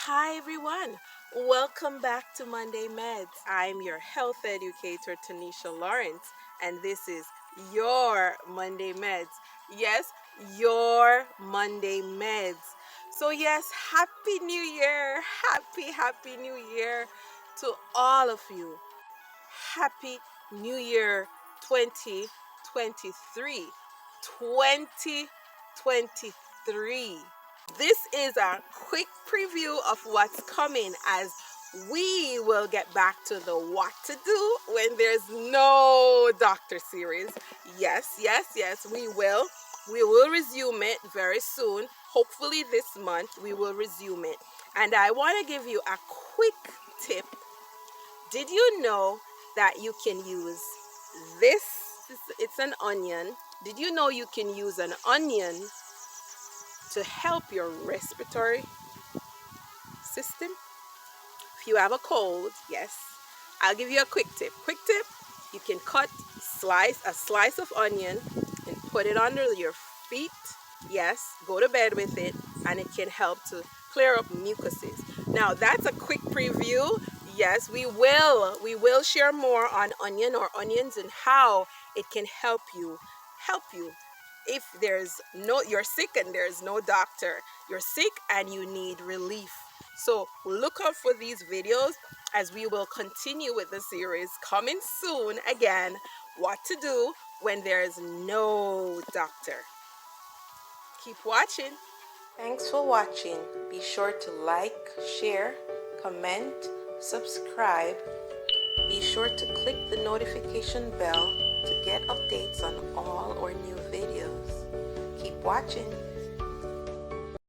Hi everyone, welcome back to Monday Meds. I'm your health educator Tanisha Lawrence, and this is your Monday Meds. Yes, your Monday Meds. So yes, happy new year. Happy new year to all of you. Happy New Year 2023. 2023. This is a quick preview of what's coming as we will get back to the what to do when there's no doctor series. Yes, we will. We will resume it very soon. Hopefully, this month we will resume it. And I want to give you a quick tip. Did you know that you can use this? It's an onion. Did you know you can use an onion to help your respiratory system? If you have a cold, yes, I'll give you a quick tip. Quick tip, you can cut a slice of onion and put it under your feet. Yes, go to bed with it and it can help to clear up mucuses. Now that's a quick preview. Yes, we will share more on onions and how it can help you if you're sick and there's no doctor. You're sick and you need relief. So look out for these videos as we will continue with the series coming soon again, what to do when there's no doctor. Keep watching. Thanks for watching. Be sure to like, share, comment, subscribe. Be sure to click the notification bell to get updates on all our new videos. Keep watching.